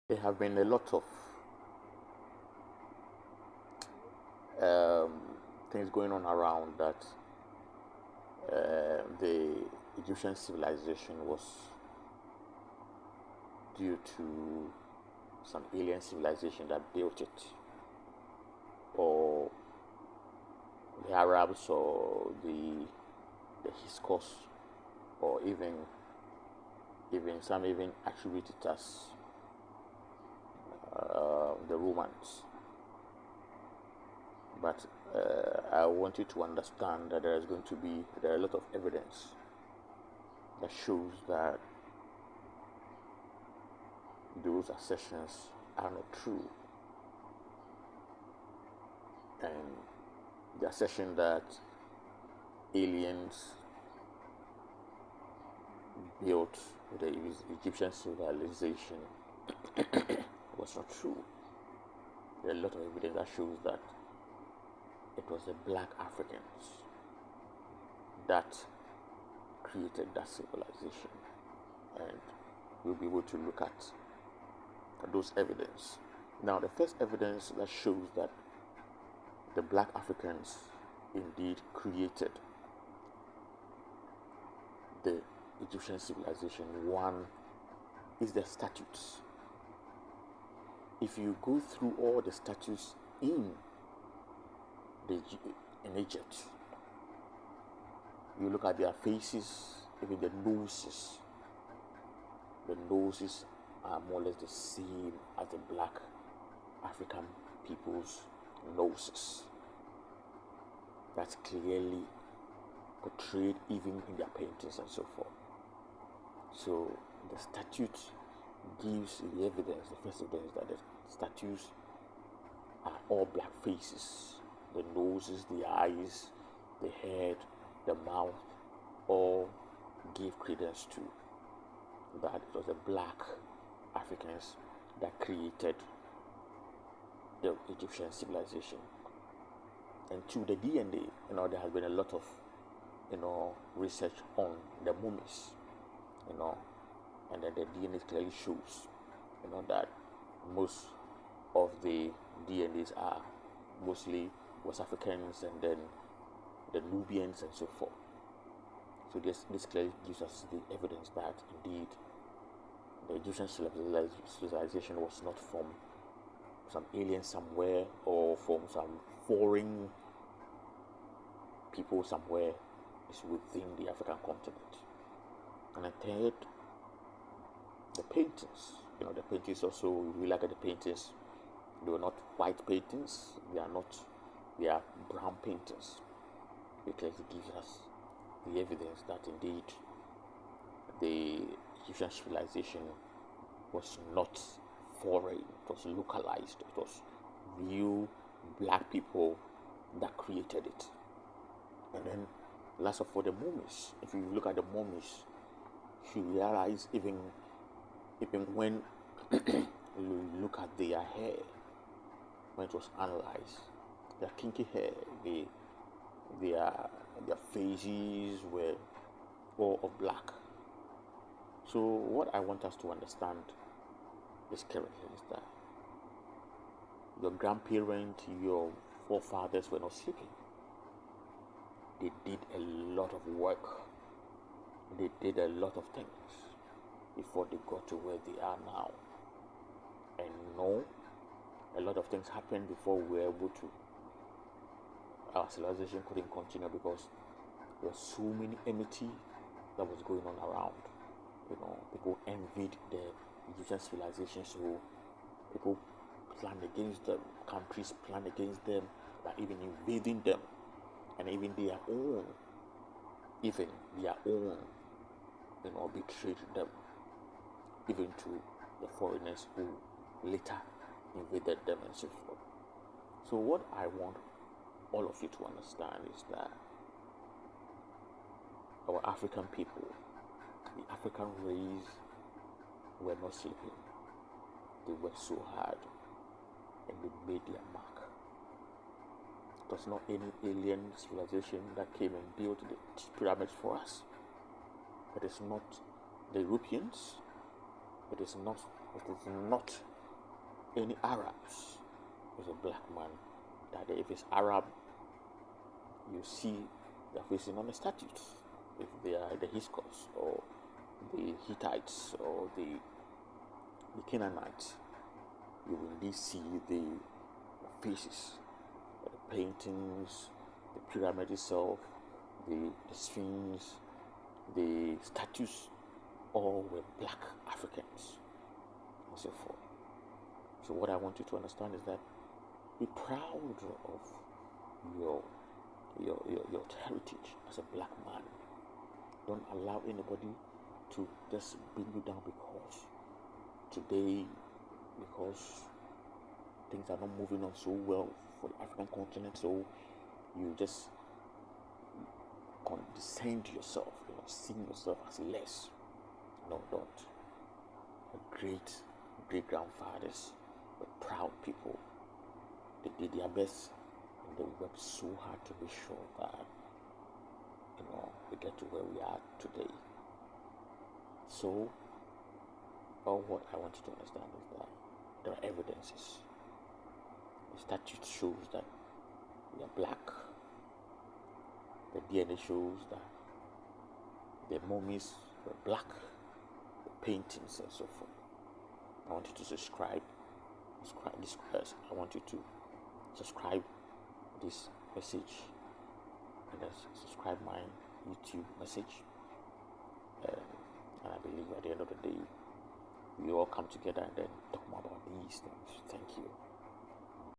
There have been a lot of um, things going on around that the Egyptian civilization was due to some alien civilization that built it, or the Arabs, or the Hyksos, or even some even attribute it as the Romans. But I want you to understand that there are a lot of evidence that shows that those assertions are not true. And the assertion that aliens built the Egyptian civilization was not true. There are a lot of evidence that shows that it was the black Africans that created that civilization. And we'll be able to look at those evidence. Now, the first evidence that shows that the black Africans indeed created the Egyptian civilization, one is the statutes. If you go through all the statutes in Egypt, you look at their faces, even the noses are more or less the same as the black African people's noses. That's clearly portrayed even in their paintings and so forth. So the statute gives the evidence, the first evidence, that the statues are all black faces. The noses, the eyes, the head, the mouth, all give credence to that it was the black Africans that created the Egyptian civilization. And to the DNA, there has been a lot of research on the mummies, and then the DNA clearly shows that most of the DNAs are mostly West Africans, and then the Nubians and so forth. So this clearly gives us the evidence that indeed the Egyptian civilization was not from some alien somewhere, or from some foreign people somewhere. It's within the African continent. And then third, the paintings. The paintings also, we look at the paintings, they were not white paintings, they are brown paintings, because it gives us the evidence that indeed the Egyptian civilization was not foreign, it was localized, it was real black people that created it. And then last of all, the mummies. If you look at the mummies, you realize even when you look at their hair, when it was analyzed, their kinky hair, their faces were all of black. So what I want us to understand is correctly is that your grandparents, your forefathers were not sleeping. They did a lot of work. They did a lot of things before they got to where they are now. And a lot of things happened before we were able to. Our civilization couldn't continue because there was so many enmity that was going on around. People envied the Egyptian civilization, so people planned against them. Countries planned against them by even invading them, and even their own, betrayed them, even to the foreigners who later invaded them and so forth. So what I want all of you to understand is that our African people, the African race, were not sleeping. They worked so hard and they made their mark. It was not any alien civilization that came and built the pyramids for us. It is not the Europeans. It is not any Arabs who's a black man, that if it's Arab, you see their facing on the statues. If they are the Hyksos or the Hittites or the Canaanites, you will indeed see the faces, the paintings, the pyramid itself, the Sphinx, the statues, all were black Africans and so forth. So what I want you to understand is that be proud of your heritage as a black man. Don't allow anybody to just bring you down because things are not moving on so well for the African continent, so you just condescend yourself, seeing yourself as less. No, don't. Your great grandfathers were proud people. They did their best and they worked so hard to be sure that we get to where we are today. So all what I want you to understand is that there are evidences. The statute shows that we are black. The DNA shows that the mummies were black, the paintings and so forth. I want you to subscribe this. I want you to subscribe this message and then subscribe my YouTube message. And I believe at the end of the day, we all come together and then talk more about these things. Thank you.